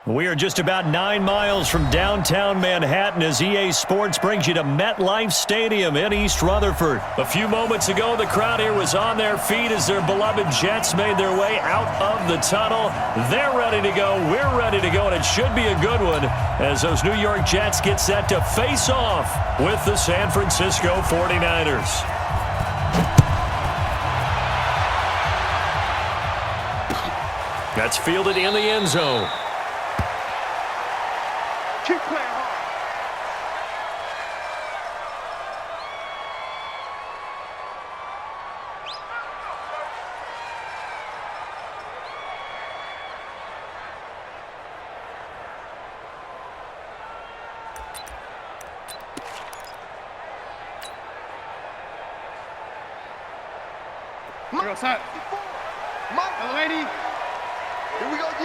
We are just about 9 miles from downtown Manhattan as EA Sports brings you to MetLife Stadium in East Rutherford. A few moments ago, the crowd here was on their feet as their beloved Jets made their way out of the tunnel. They're ready to go. We're ready to go, and it should be a good one as those New York Jets get set to face off with the San Francisco 49ers. That's fielded in the end zone. Keep playing hard. Here we go, set. Mike, lady. Here we go, G.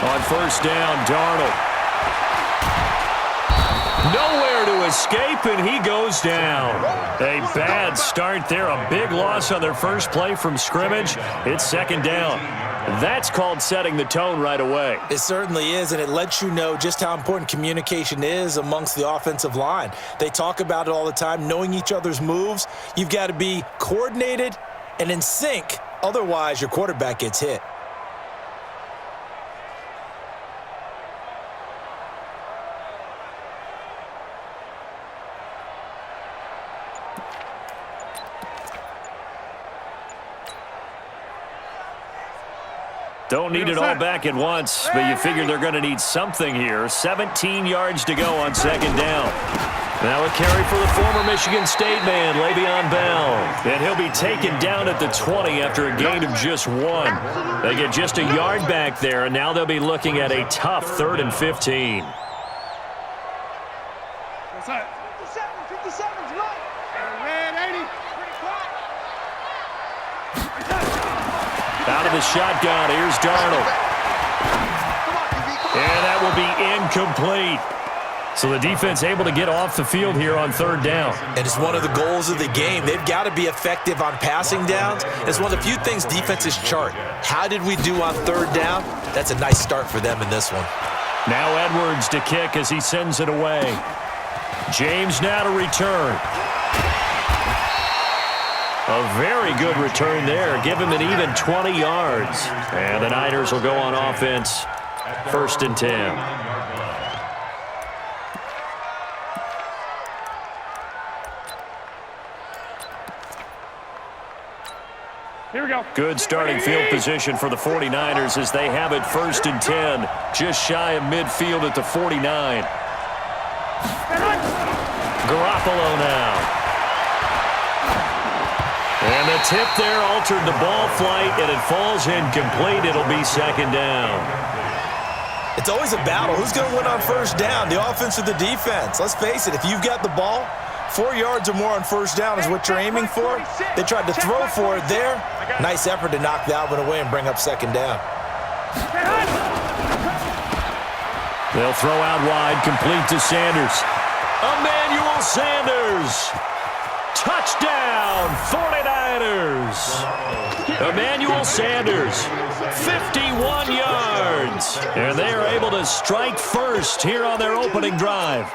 On first down, Darnold. Nowhere to escape, and he goes down. A bad start there. A big loss on their first play from scrimmage. It's second down. That's called setting the tone right away. It certainly is, and it lets you know just how important communication is amongst the offensive line. They talk about it all the time, knowing each other's moves. You've got to be coordinated and in sync. Otherwise, your quarterback gets hit. Don't need it all back at once, but you figure they're going to need something here. 17 yards to go on second down. Now a carry for the former Michigan State man, Le'Veon Bell. And he'll be taken down at the 20 after a gain of just 1. They get just a yard back there, and now they'll be looking at a tough 3rd and 15. What's that? 57's right. Red 80. Out of the shotgun, here's Darnold. And that will be incomplete. So the defense able to get off the field here on third down. And it's one of the goals of the game. They've got to be effective on passing downs. It's one of the few things defenses chart. How did we do on third down? That's a nice start for them in this one. Now Edwards to kick as he sends it away. James now to return. A very good return there. Give him an even 20 yards. And the Niners will go on offense. 1st and 10. Here we go. Good starting field position for the 49ers as they have it 1st and 10. Just shy of midfield at the 49. Garoppolo now. And the tip there altered the ball flight, and it falls incomplete. It'll be second down. It's always a battle. Who's going to win on first down, the offense or the defense? Let's face it, if you've got the ball, 4 yards or more on first down is what you're aiming for. They tried to throw for it there. Nice effort to knock that one away and bring up second down. They'll throw out wide, complete to Sanders. Emmanuel Sanders. Touchdown, 49ers. Emmanuel Sanders, 51 yards. And they are able to strike first here on their opening drive.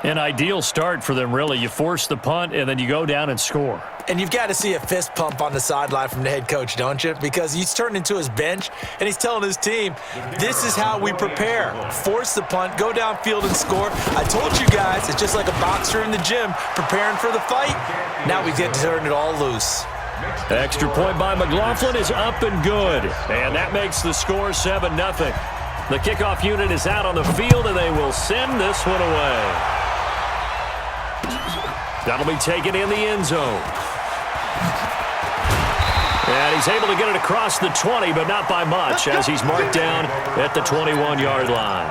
An ideal start for them, really. You force the punt, and then you go down and score. And you've got to see a fist pump on the sideline from the head coach, don't you? Because he's turned into his bench, and he's telling his team, this is how we prepare. Force the punt, go downfield and score. I told you guys, it's just like a boxer in the gym preparing for the fight. Now we get to turn it all loose. Extra point by McLaughlin is up and good. And that makes the score 7-0. The kickoff unit is out on the field, and they will send this one away. That'll be taken in the end zone. And he's able to get it across the 20, but not by much, as he's marked down at the 21-yard line.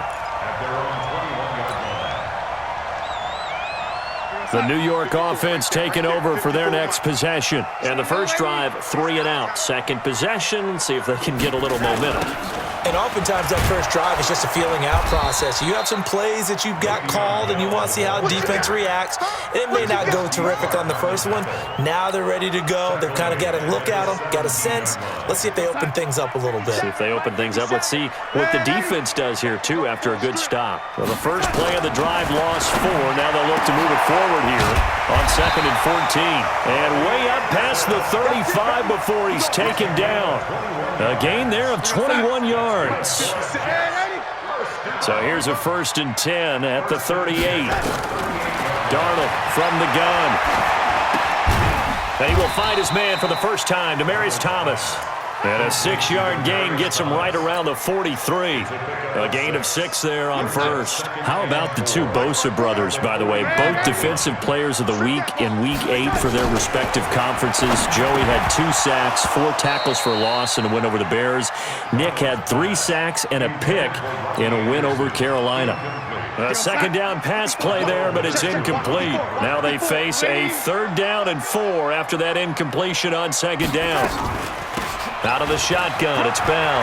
The New York offense taking over for their next possession. And the first drive, 3 and out. Second possession, see if they can get a little momentum. And oftentimes that first drive is just a feeling out process. You have some plays that you've got called and you want to see how defense reacts. It may not go terrific on the first one. Now they're ready to go. They've kind of got to look at them, got a sense. Let's see if they open things up a little bit. See if they open things up. Let's see what the defense does here, too, after a good stop. Well, the first play of the drive lost 4. Now they'll look to move it forward here on 2nd and 14. And way up past the 35 before he's taken down. A gain there of 21 yards. So here's a 1st and 10 at the 38. Darnold from the gun. And he will find his man for the first time, Demaryius Thomas. And a 6-yard gain gets him right around the 43. A gain of 6 there on first. How about the two Bosa brothers, by the way? Both defensive players of the week in Week 8 for their respective conferences. Joey had 2 sacks, 4 tackles for loss in a win over the Bears. Nick had 3 sacks and a pick in a win over Carolina. A 2nd down pass play there, but it's incomplete. Now they face a 3rd down and 4 after that incompletion on 2nd down. Out of the shotgun, it's Bell.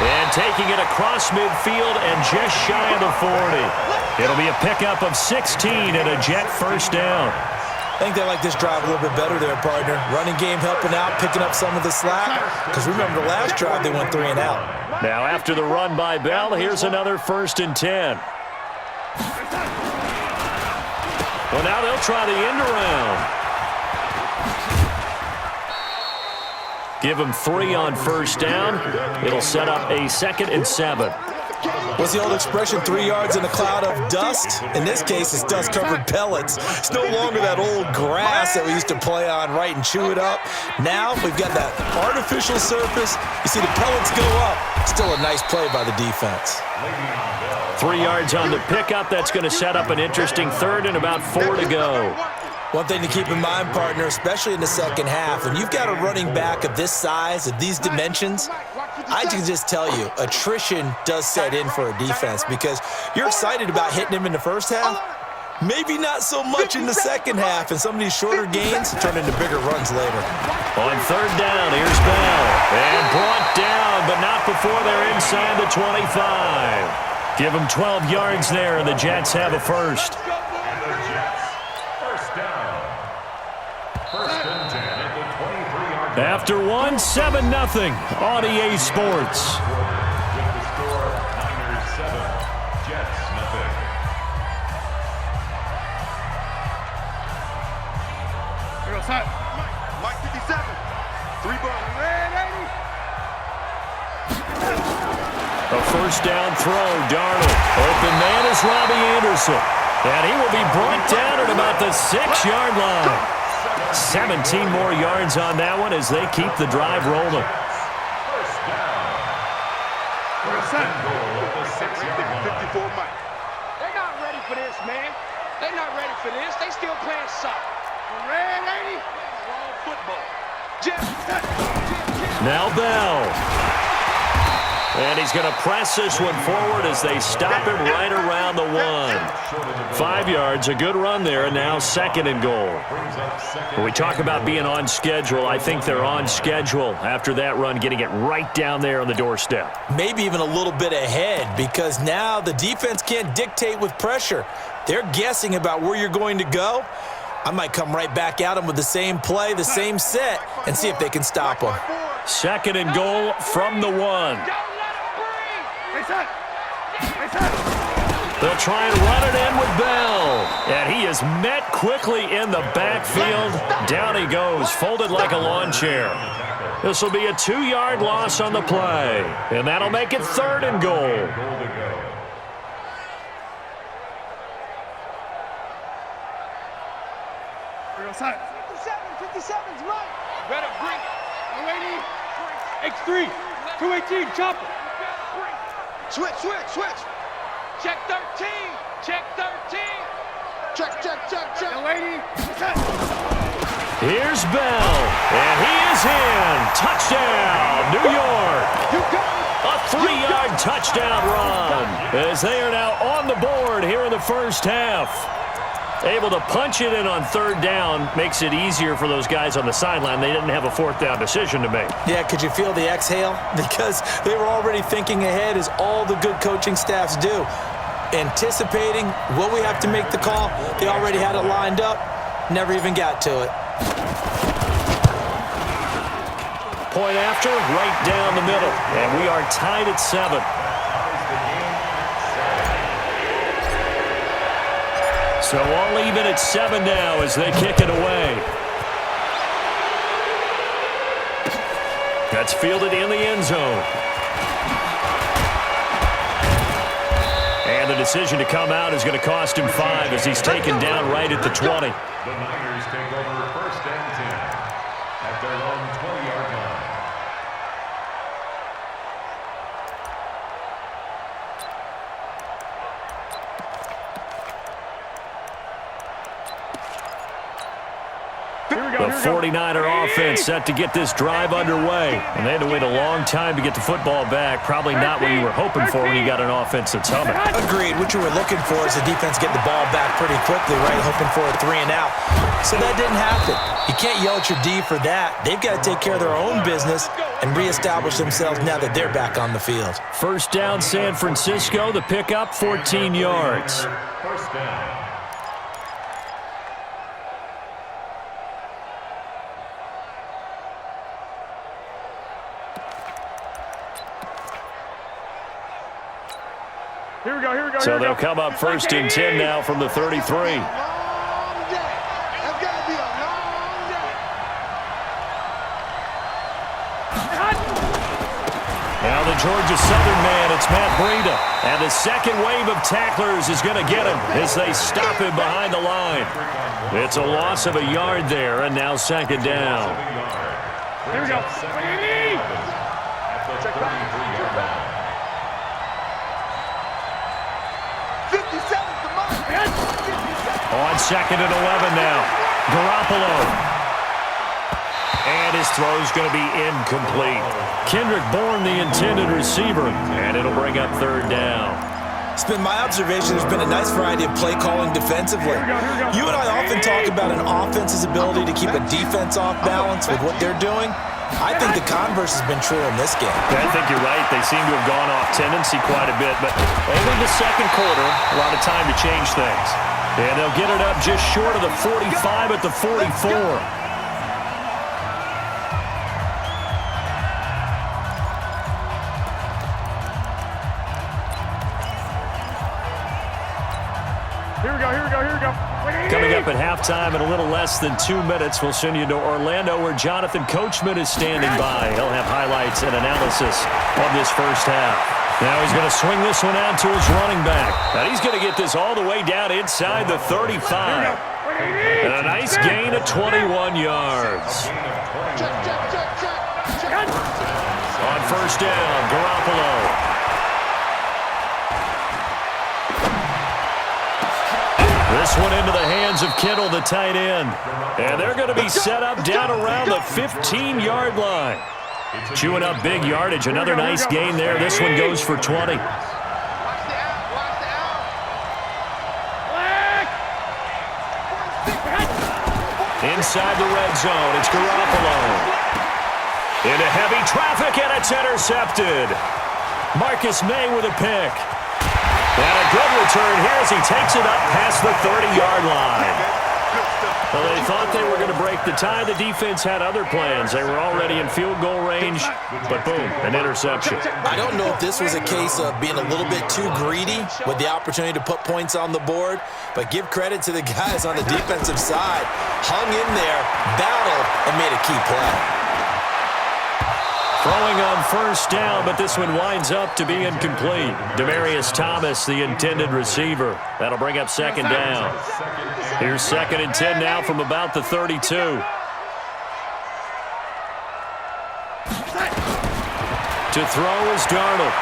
And taking it across midfield and just shy of the 40. It'll be a pickup of 16 and a Jet first down. I think they like this drive a little bit better there, partner. Running game helping out, picking up some of the slack. Because remember, the last drive they went 3 and out. Now after the run by Bell, here's another 1st and 10. Well, now they'll try the end around. Give him 3 on 1st down. It'll set up a 2nd and 7. What's the old expression, 3 yards in a cloud of dust? In this case, it's dust-covered pellets. It's no longer that old grass that we used to play on, right, and chew it up. Now we've got that artificial surface. You see the pellets go up. Still a nice play by the defense. 3 yards on the pickup. That's going to set up an interesting 3rd and about 4 to go. One thing to keep in mind, partner, especially in the second half, when you've got a running back of this size, of these dimensions, I can just tell you, attrition does set in for a defense because you're excited about hitting him in the first half. Maybe not so much in the second half, and some of these shorter gains turn into bigger runs later. On 3rd down, here's Bell. And brought down, but not before they're inside the 25. Give them 12 yards there, and the Jets have a first. After 1, 7-0 on EA Sports. Mike 57. 3 ball. A 1st down throw, Darnold. Open man is Robbie Anderson. And he will be brought down at about the 6-yard line. 17 more yards on that one as they keep the drive rolling. First down. Goal at the 6-yard line. 54 Mike. They're not ready for this, man. They're not ready for this. They still playing soccer. Red 80. Wrong football. Now Bell. And he's going to press this one forward as they stop him right around the 1. 5 yards, a good run there, and now 2nd and goal. When we talk about being on schedule, I think they're on schedule after that run, getting it right down there on the doorstep. Maybe even a little bit ahead because now the defense can't dictate with pressure. They're guessing about where you're going to go. I might come right back at them with the same play, the same set, and see if they can stop them. 2nd and goal from the 1. They'll try and run it in with Bell. And he is met quickly in the backfield. Down he goes, folded like a lawn chair. This will be a 2-yard loss on the play. And that'll make it 3rd and goal. Outside. 57's right. Better bring it. X3. 218, chopper. Switch. Check 13. Check 13. Check. Lady. Here's Bell. And he is in. Touchdown, New York. A 3-yard touchdown run as they are now on the board here in the first half. Able to punch it in on third down makes it easier for those guys on the sideline. They didn't have a fourth down decision to make. Yeah, could you feel the exhale? Because they were already thinking ahead, as all the good coaching staffs do. Anticipating, will we have to make the call? They already had it lined up. Never even got to it. Point after, right down the middle. And we are tied at 7. So all even at 7 now as they kick it away. That's fielded in the end zone. And the decision to come out is going to cost him 5 as he's taken down right at the 20. The Niners take over 1st and 10 at their own 20-yard line. The 49er offense set to get this drive underway. And they had to wait a long time to get the football back. Probably not what you were hoping for when you got an offense that's humming. Agreed. What you were looking for is the defense getting the ball back pretty quickly, right? Hoping for a 3 and out. So that didn't happen. You can't yell at your D for that. They've got to take care of their own business and reestablish themselves now that they're back on the field. First down, San Francisco. The pickup, 14 yards. First down. So they'll come up 1st and 10 now from the 33. Now the Georgia Southern man, it's Matt Breida. And the second wave of tacklers is going to get him as they stop him behind the line. It's a loss of a yard there, and now 2nd down. Here we go. On 2nd and 11 now. Garoppolo. And his throw's going to be incomplete. Kendrick Bourne, the intended receiver, and it'll bring up 3rd down. It's been my observation there's been a nice variety of play calling defensively. You and I often talk about an offense's ability to keep a defense off balance with what they're doing. I think the converse has been true in this game. I think you're right. They seem to have gone off tendency quite a bit, but only the 2nd quarter, a lot of time to change things. And they'll get it up just short of the 45 at the 44. Here we go. Coming up at halftime in a little less than 2 minutes, we'll send you to Orlando where Jonathan Coachman is standing by. He'll have highlights and analysis of this first half. Now he's going to swing this one out to his running back. And he's going to get this all the way down inside the 35. And a nice gain of 21 yards. On 1st down, Garoppolo. This one into the hands of Kittle, the tight end. And they're going to be set up down around the 15-yard line. Chewing up big yardage. Another nice gain there. This one goes for 20. Inside the red zone, it's Garoppolo. Into heavy traffic, and it's intercepted. Marcus May with a pick. And a good return here as he takes it up past the 30-yard line. Well, they thought they were going to break the tie. The defense had other plans. They were already in field goal range, but boom, an interception. I don't know if this was a case of being a little bit too greedy with the opportunity to put points on the board, but give credit to the guys on the defensive side. Hung in there, battled, and made a key play. Throwing on 1st down, but this one winds up to be incomplete. Demaryius Thomas, the intended receiver. That'll bring up 2nd down. Here's 2nd and 10 now from about the 32. To throw is Darnold.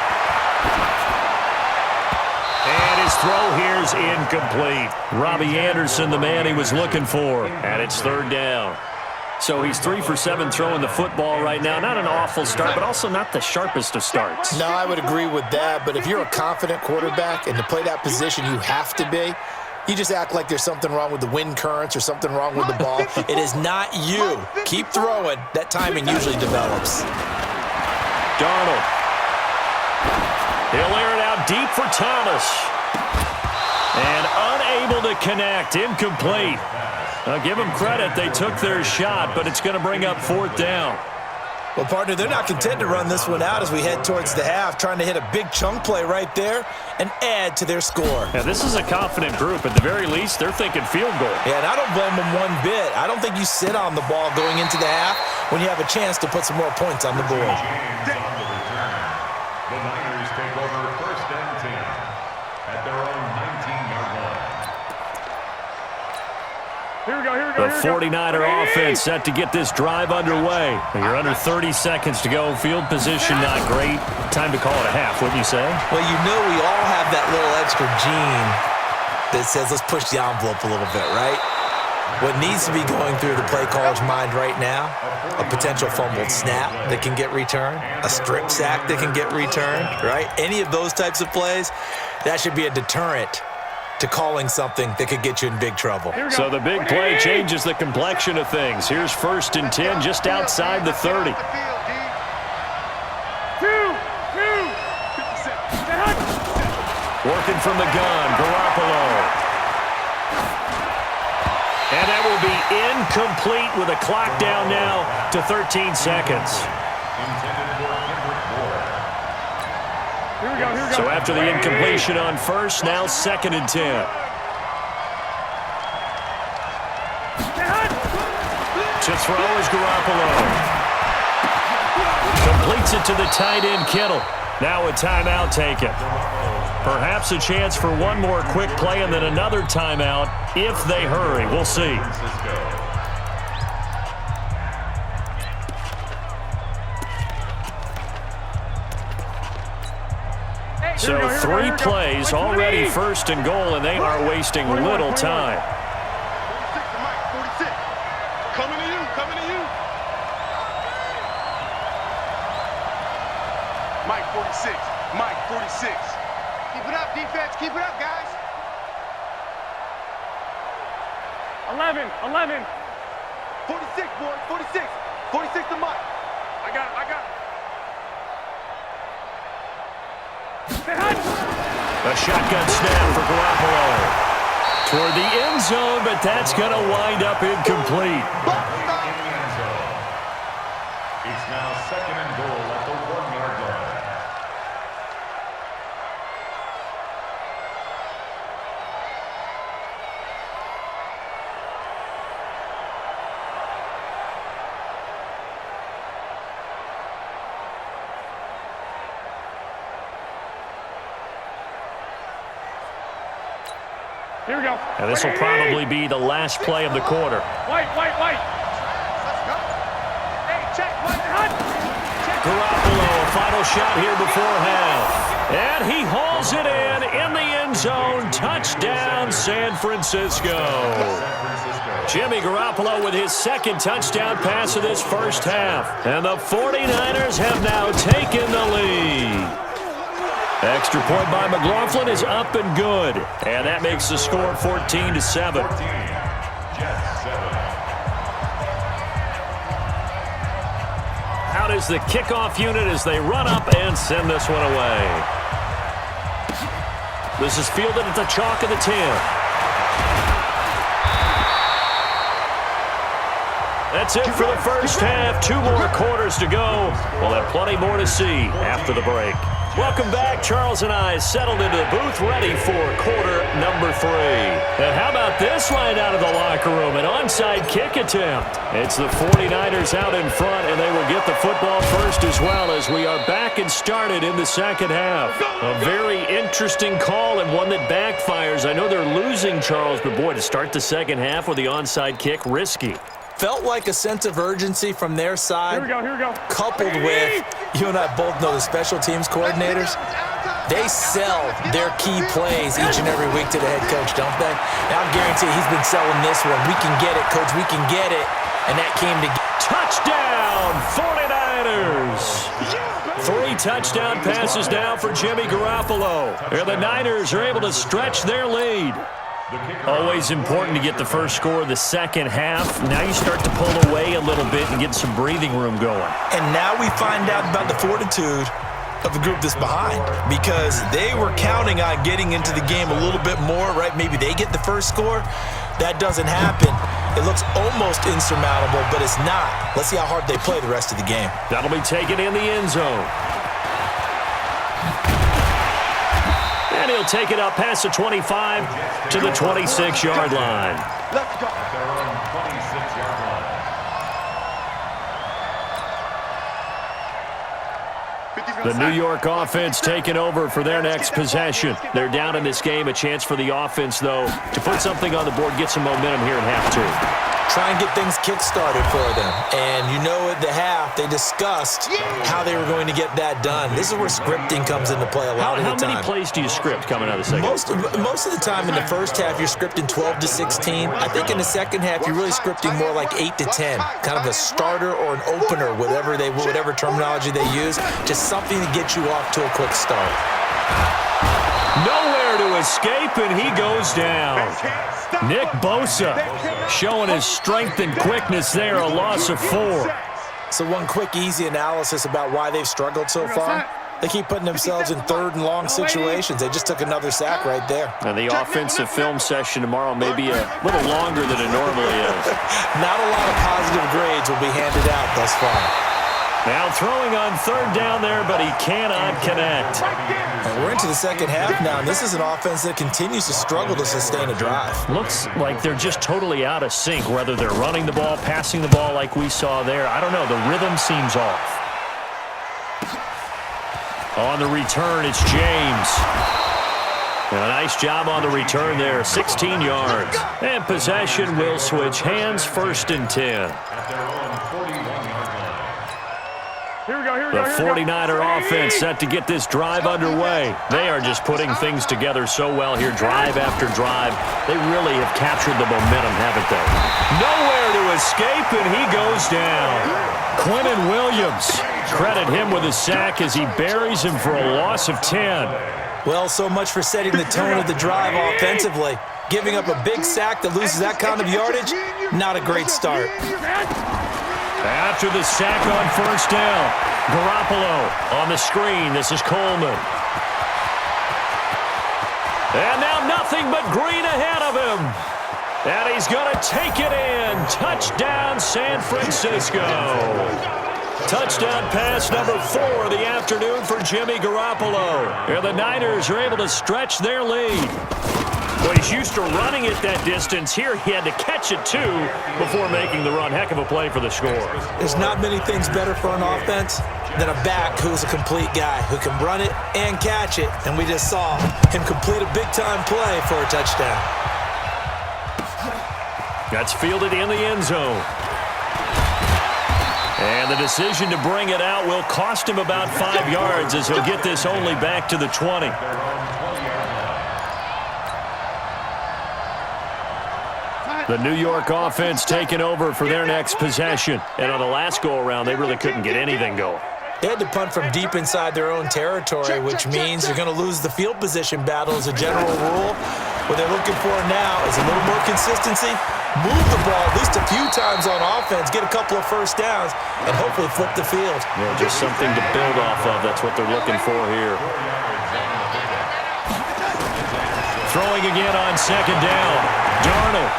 And his throw here's incomplete. Robbie Anderson, the man he was looking for. And it's 3rd down. So he's 3 for 7 throwing the football right now. Not an awful start, but also not the sharpest of starts. No, I would agree with that. But if you're a confident quarterback and to play that position, you have to be. You just act like there's something wrong with the wind currents or something wrong with the ball. It is not you. Keep throwing. That timing usually develops. Darnold. He'll air it out deep for Thomas. And unable to connect. Incomplete. I'll give them credit. They took their shot, but it's going to bring up 4th down. Well, partner, they're not content to run this one out as we head towards the half, trying to hit a big chunk play right there and add to their score. Yeah, this is a confident group. At the very least, they're thinking field goal. Yeah, and I don't blame them one bit. I don't think you sit on the ball going into the half when you have a chance to put some more points on the board. James on the return. The Niners take over 1st and 10 at their own 19-yard line. Here we go, here we The go, 49er offense set to get this drive underway. You're under 30 seconds to go. Field position not great. Time to call it a half, wouldn't you say? Well, you know we all have that little extra gene that says let's push the envelope a little bit, right? What needs to be going through the play caller's mind right now, a potential fumbled snap that can get returned, a strip sack that can get returned, right? Any of those types of plays, that should be a deterrent to calling something that could get you in big trouble. So the big play changes the complexion of things. Here's 1st and 10 just outside the 30. Working from the gun, Garoppolo. And that will be incomplete with a clock down now to 13 seconds. Here we go, here we go. So after the incompletion on 1st, now 2nd and 10. To throw is Garoppolo. Completes it to the tight end, Kittle. Now a timeout taken. Perhaps a chance for one more quick play and then another timeout if they hurry. We'll see. So 3 plays, already 1st and goal, and they are wasting little time. 46. Coming to you, coming to you. Mike 46, Mike 46. Keep it up, defense, keep it up, guys. 11. 46, boys, 46. 46 to Mike. I got it. A shotgun snap for Garoppolo. Toward the end zone, but that's going to wind up incomplete. It's now 2nd and goal at the 1-yard line. Here we go. And this will probably be the last play of the quarter. White. Let's go. Hey, check, white. Garoppolo, a final shot here before half. And he hauls it in the end zone. Touchdown, San Francisco. Jimmy Garoppolo with his 2nd touchdown pass of this 1st half. And the 49ers have now taken the lead. Extra point by McLaughlin is up and good. And that makes the score 14-7. Out is the kickoff unit as they run up and send this one away. This is fielded at the chalk of the 10. That's it for the 1st half. 2 more quarters to go. We'll have plenty more to see after the break. Welcome back. Charles and I settled into the booth ready for quarter number 3. And how about this line out of the locker room? An onside kick attempt. It's the 49ers out in front, and they will get the football first as well as we are back and started in the 2nd half. A very interesting call and one that backfires. I know they're losing, Charles, but boy, to start the 2nd half with the onside kick, risky. Felt like a sense of urgency from their side. Here we go. Coupled with, you and I both know the special teams coordinators, they sell their key plays each and every week to the head coach, don't they? Now I guarantee he's been selling this one. We can get it, coach, we can get it. And that came to touchdown, 49ers. 3 touchdown passes now for Jimmy Garoppolo. And the Niners are able to stretch their lead. Always important to get the first score of the second half. Now you start to pull away a little bit and get some breathing room going. And now we find out about the fortitude of a group that's behind, because they were counting on getting into the game a little bit more, right? Maybe they get the first score. That doesn't happen. It looks almost insurmountable, but it's not. Let's see how hard they play the rest of the game. That'll be taken in the end zone. And he'll take it up past the 25 to the 26-yard line. Let's go. At their own 26-yard line. The New York offense taking over for their next possession. They're down in this game. A chance for the offense, though, to put something on the board, get some momentum here in half two. Try and get things kick-started for them. And you know at the half, they discussed how they were going to get that done. This is where scripting comes into play a lot of the time. How many plays do you script coming out of the second? Most of the time in the first half, you're scripting 12 to 16. I think in the second half, you're really scripting more like 8 to 10. Kind of a starter or an opener, whatever terminology they use. Just something to get you off to a quick start. Nowhere to escape, and he goes down. Nick Bosa showing his strength and quickness there, a loss of 4. So one quick, easy analysis about why they've struggled so far. They keep putting themselves in third and long situations. They just took another sack right there. And the offensive film session tomorrow may be a little longer than it normally is. Not a lot of positive grades will be handed out thus far. Now throwing on third down there, but he cannot connect. And we're into the second half now, and this is an offense that continues to struggle to sustain a drive. Looks like they're just totally out of sync, whether they're running the ball, passing the ball like we saw there. I don't know. The rhythm seems off. On the return, it's James. And a nice job on the return there, 16 yards. And possession will switch hands, 1st and 10. The 49er offense set to get this drive underway. They are just putting things together so well here, drive after drive. They really have captured the momentum, haven't they? Nowhere to escape, and he goes down. Quinnen Williams, credit him with a sack as he buries him for a loss of 10. Well, so much for setting the tone of the drive offensively. Giving up a big sack that loses that kind of yardage, not a great start. After the sack on 1st down, Garoppolo on the screen. This is Coleman. And now nothing but green ahead of him. And he's going to take it in. Touchdown, San Francisco. Touchdown pass number 4 of the afternoon for Jimmy Garoppolo. And the Niners are able to stretch their lead. Well, he's used to running it that distance. Here he had to catch it, too, before making the run. Heck of a play for the score. There's not many things better for an offense than a back who's a complete guy, who can run it and catch it. And we just saw him complete a big-time play for a touchdown. That's fielded in the end zone. And the decision to bring it out will cost him about 5 yards as he'll get this only back to the 20. The New York offense taking over for their next possession. And on the last go-around, they really couldn't get anything going. They had to punt from deep inside their own territory, which means they're going to lose the field position battle as a general rule. What they're looking for now is a little more consistency, move the ball at least a few times on offense, get a couple of first downs, and hopefully flip the field. Yeah, just something to build off of. That's what they're looking for here. Throwing again on 2nd down. Darnold.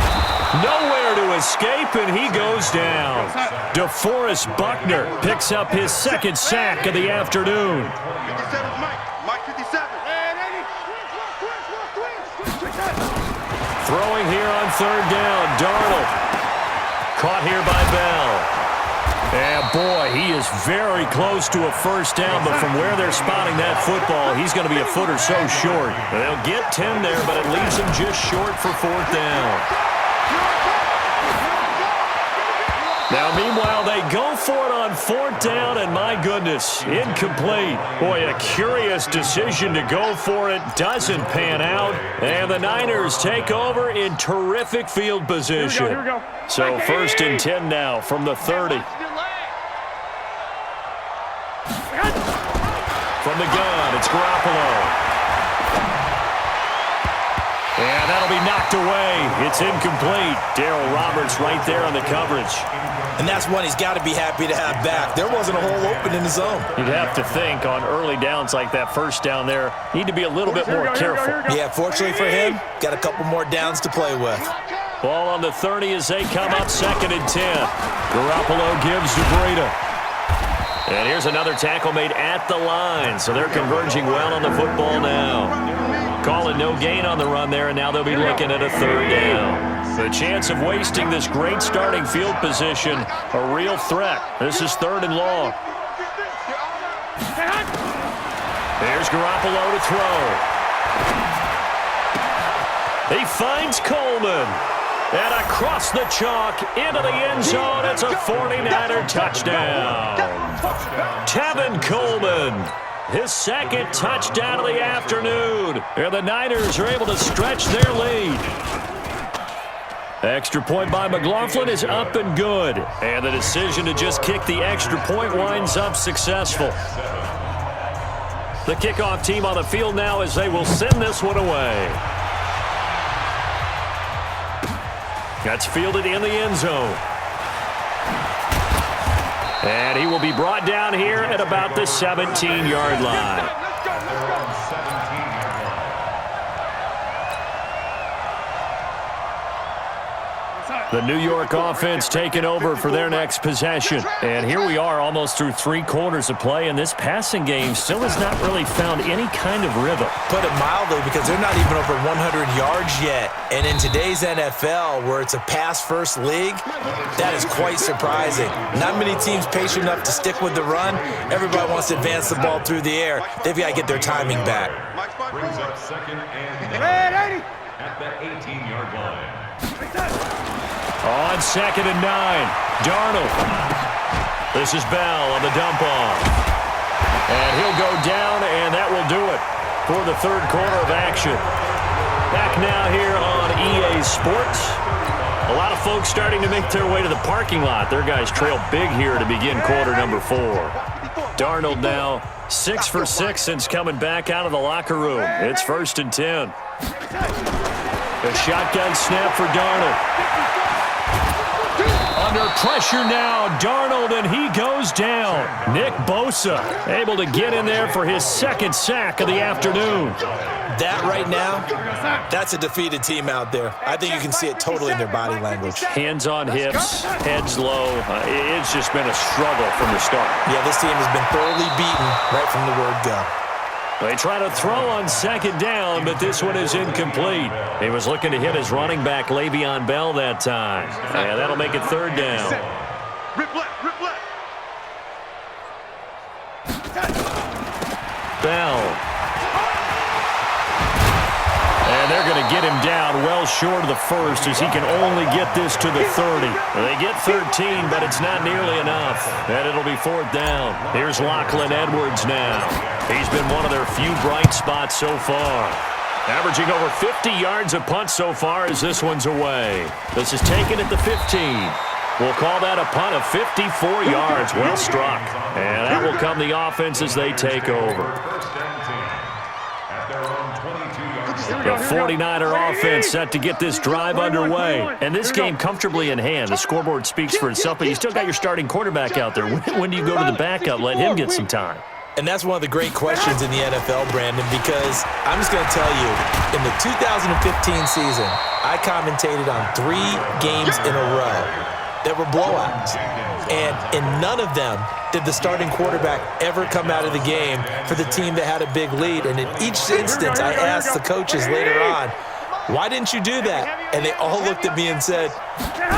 Nowhere to escape, and he goes down. DeForest Buckner picks up his 2nd sack of the afternoon. 57, Mike 57. Throwing here on 3rd down, Darnold. Caught here by Bell. And boy, he is very close to a 1st down, but from where they're spotting that football, he's going to be a foot or so short. They'll get 10 there, but it leaves him just short for 4th down. Now, meanwhile, they go for it on 4th down, and my goodness, incomplete. Boy, a curious decision to go for it. Doesn't pan out, and the Niners take over in terrific field position. Here we go. So 1st and 10 now from the 30. From the gun, it's Garoppolo. And that'll be knocked away. It's incomplete. Darryl Roberts right there on the coverage. And that's one he's got to be happy to have back. There wasn't a hole open in the zone. You'd have to think on early downs like that first down there, need to be a little bit more careful. Yeah, fortunately for him, got a couple more downs to play with. Ball on the 30 as they come up 2nd and 10. Garoppolo gives to Breida. And here's another tackle made at the line, so they're converging well on the football now. Calling no gain on the run there, and now they'll be looking at a 3rd down. The chance of wasting this great starting field position, a real threat. This is 3rd and long. There's Garoppolo to throw. He finds Coleman. And across the chalk into the end zone, it's a 49er touchdown. Tevin Coleman, his 2nd touchdown of the afternoon. And the Niners are able to stretch their lead. Extra point by McLaughlin is up and good. And the decision to just kick the extra point winds up successful. The kickoff team on the field now as they will send this one away. That's fielded in the end zone. And he will be brought down here at about the 17-yard line. The New York offense taking over for their next possession. And here we are almost through 3 quarters of play, and this passing game still has not really found any kind of rhythm. Put it mildly, because they're not even over 100 yards yet. And in today's NFL, where it's a pass-first league, that is quite surprising. Not many teams patient enough to stick with the run. Everybody wants to advance the ball through the air. They've got to get their timing back. Brings up 2nd and 9 at the 18-yard line. On 2nd and 9, Darnold. This is Bell on the dump off. And he'll go down, and that will do it for the 3rd quarter of action. Back now here on EA Sports. A lot of folks starting to make their way to the parking lot. Their guys trail big here to begin quarter number 4. Darnold now 6 for 6 since coming back out of the locker room. It's 1st and 10. A shotgun snap for Darnold. Under pressure now, Darnold, and he goes down. Nick Bosa able to get in there for his 2nd sack of the afternoon. That right now, that's a defeated team out there. I think you can see it totally in their body language. Hands on hips, heads low. It's just been a struggle from the start. Yeah, this team has been thoroughly beaten right from the word go. They try to throw on 2nd down, but this one is incomplete. He was looking to hit his running back, Le'Veon Bell, that time. Yeah, that'll make it 3rd down. Rip left, rip left. Bell. And they're going to get him down well short of the 1st as he can only get this to the 30. They get 13, but it's not nearly enough. And it'll be 4th down. Here's Lachlan Edwards now. He's been one of their few bright spots so far. Averaging over 50 yards a punt so far as this one's away. This is taken at the 15. We'll call that a punt of 54 yards. Well struck. And that will come the offense as they take over. The 49er offense set to get this drive underway. And this game comfortably in hand. The scoreboard speaks for itself, but you still got your starting quarterback out there. When do you go to the backup? Let him get some time. And that's one of the great questions in the NFL, Brandon, because I'm just going to tell you, in the 2015 season, I commentated on 3 games in a row that were blowouts. And in none of them did the starting quarterback ever come out of the game for the team that had a big lead. And in each instance, I asked the coaches later on, why didn't you do that? And they all looked at me and said,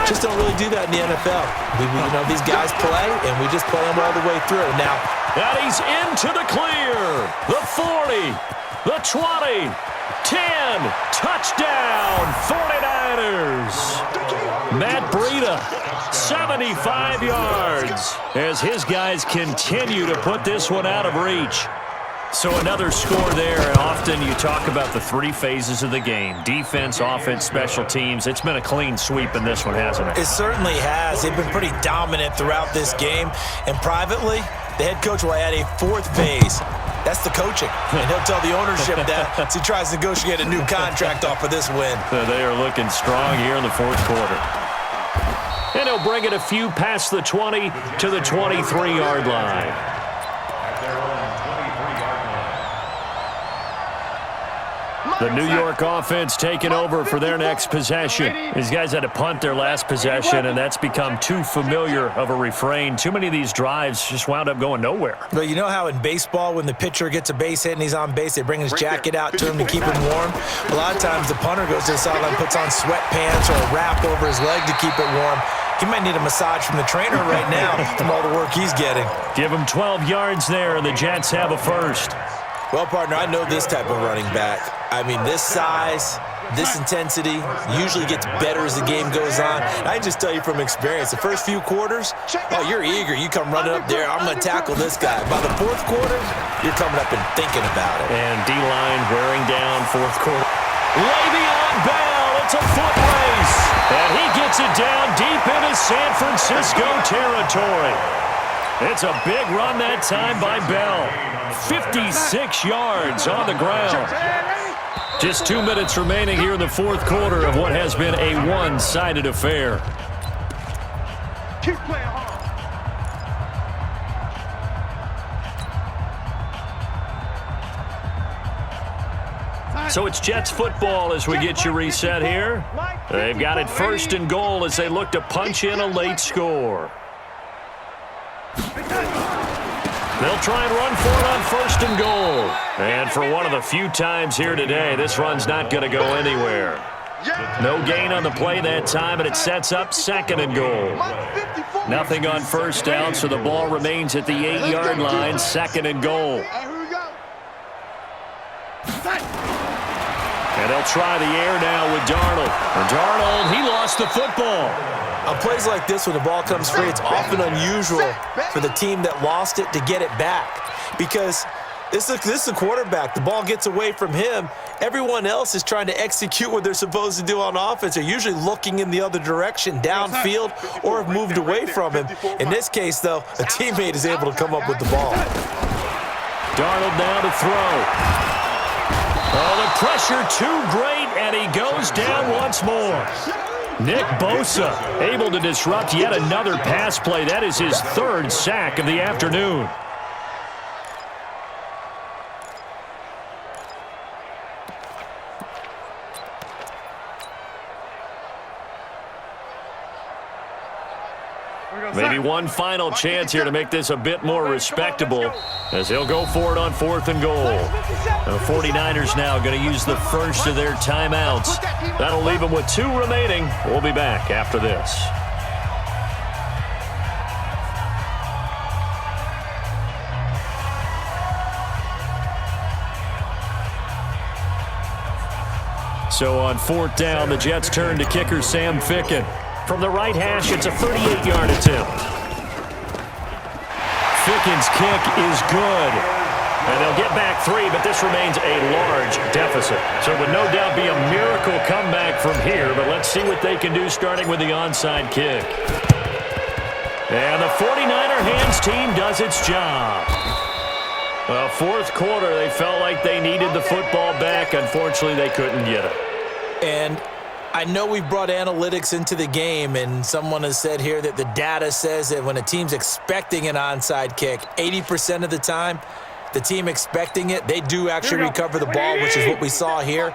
just don't really do that in the NFL. These guys play, and we just play them all the way through. Now, and he's into the clear. The 40, the 20, 10, touchdown, 49ers. Matt Breida, 75 yards, as his guys continue to put this one out of reach. So another score there, and often you talk about the 3 phases of the game. Defense, offense, special teams. It's been a clean sweep in this one, hasn't it? It certainly has. They've been pretty dominant throughout this game. And privately, the head coach will add a 4th phase. That's the coaching. And he'll tell the ownership that as he tries to negotiate a new contract off of this win. They are looking strong here in the fourth quarter. And he'll bring it a few past the 20 to the 23-yard line. At their own 23-yard line. The New York offense taking over for their next possession. These guys had to punt their last possession, and that's become too familiar of a refrain. Too many of these drives just wound up going nowhere. But you know how in baseball, when the pitcher gets a base hit and he's on base, they bring his jacket out to him to keep him warm? A lot of times the punter goes to the sideline, puts on sweatpants or a wrap over his leg to keep it warm. He might need a massage from the trainer right now from all the work he's getting. Give him 12 yards there, and the Jets have a first. Well, partner, I know this type of running back. I mean, this size, this intensity usually gets better as the game goes on. And I just tell you from experience, the first few quarters, oh, you're eager. You come running up there, I'm going to tackle this guy. By the fourth quarter, you're coming up and thinking about it. And D-line wearing down fourth quarter. Le'Veon Bell, it's a foot race. And he gets it down deep into San Francisco territory. It's a big run that time by Bell. 56 yards on the ground. Just 2 minutes remaining here in the fourth quarter of what has been a one-sided affair. Keep playing hard. So it's Jets football as we get you reset here. They've got it first and goal as they look to punch in a late score. They'll try and run for it on first and goal. And for one of the few times here today, this run's not going to go anywhere. No gain on the play that time, and it sets up second and goal. Nothing on first down, so the ball remains at the 8-yard line, second and goal. And they'll try the air now with Darnold. And Darnold, he lost the football. On plays like this, when the ball comes free, it's often unusual for the team that lost it to get it back. Because this is a quarterback. The ball gets away from him. Everyone else is trying to execute what they're supposed to do on offense. They're usually looking in the other direction, downfield, or have moved away from him. In this case, though, a teammate is able to come up with the ball. Darnold now to throw. Oh, the pressure too great, and he goes down once more. Nick Bosa able to disrupt yet another pass play. That is his third sack of the afternoon. Maybe one final chance here to make this a bit more respectable as he'll go for it on fourth and goal. The 49ers now going to use the first of their timeouts. That'll leave them with 2 remaining. We'll be back after this. So on fourth down, the Jets turn to kicker Sam Ficken. From the right hash, it's a 38-yard attempt. Ficken's kick is good. And they'll get back 3, but this remains a large deficit. So it would no doubt be a miracle comeback from here, but let's see what they can do starting with the onside kick. And the 49er hands team does its job. Well, fourth quarter, they felt like they needed the football back. Unfortunately, they couldn't get it. And I know we've brought analytics into the game, and someone has said here that the data says that when a team's expecting an onside kick, 80% of the time, the team expecting it, they do actually recover the ball, which is what we saw here.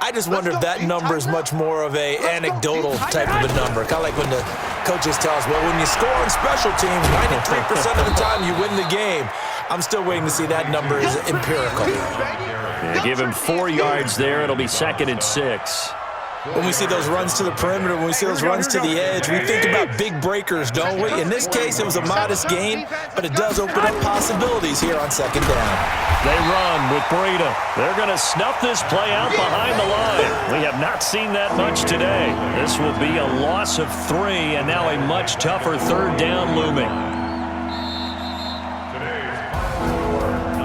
I just wonder if that number is much more of a anecdotal type of a number. Kind of like when the coaches tell us, well, when you score on special teams, 93% of the time you win the game. I'm still waiting to see that number is empirical. Yeah, give him 4 yards there. It'll be second and 6. When we see those runs to the perimeter, when we see those runs to the edge, we think about big breakers, don't we? In this case, it was a modest gain, but it does open up possibilities here on second down. They run with Breida. They're going to snuff this play out behind the line. We have not seen that much today. This will be a loss of 3, and now a much tougher third down looming.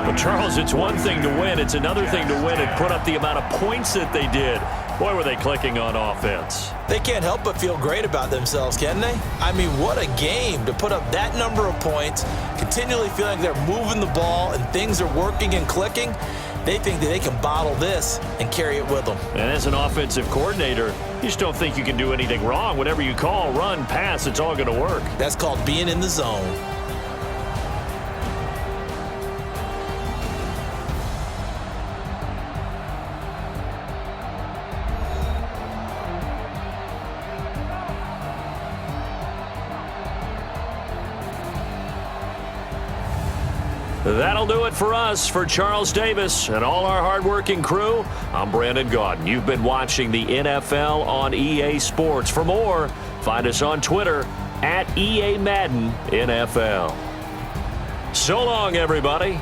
But Charles, it's one thing to win. It's another thing to win and put up the amount of points that they did. Boy, were they clicking on offense. They can't help but feel great about themselves, can they? I mean, what a game to put up that number of points, continually feeling like they're moving the ball and things are working and clicking. They think that they can bottle this and carry it with them. And as an offensive coordinator, you just don't think you can do anything wrong. Whatever you call, run, pass, it's all going to work. That's called being in the zone. That'll do it for us. For Charles Davis and all our hardworking crew, I'm Brandon Gaudin. You've been watching the NFL on EA Sports. For more, find us on Twitter @EA Madden NFL. So long, everybody.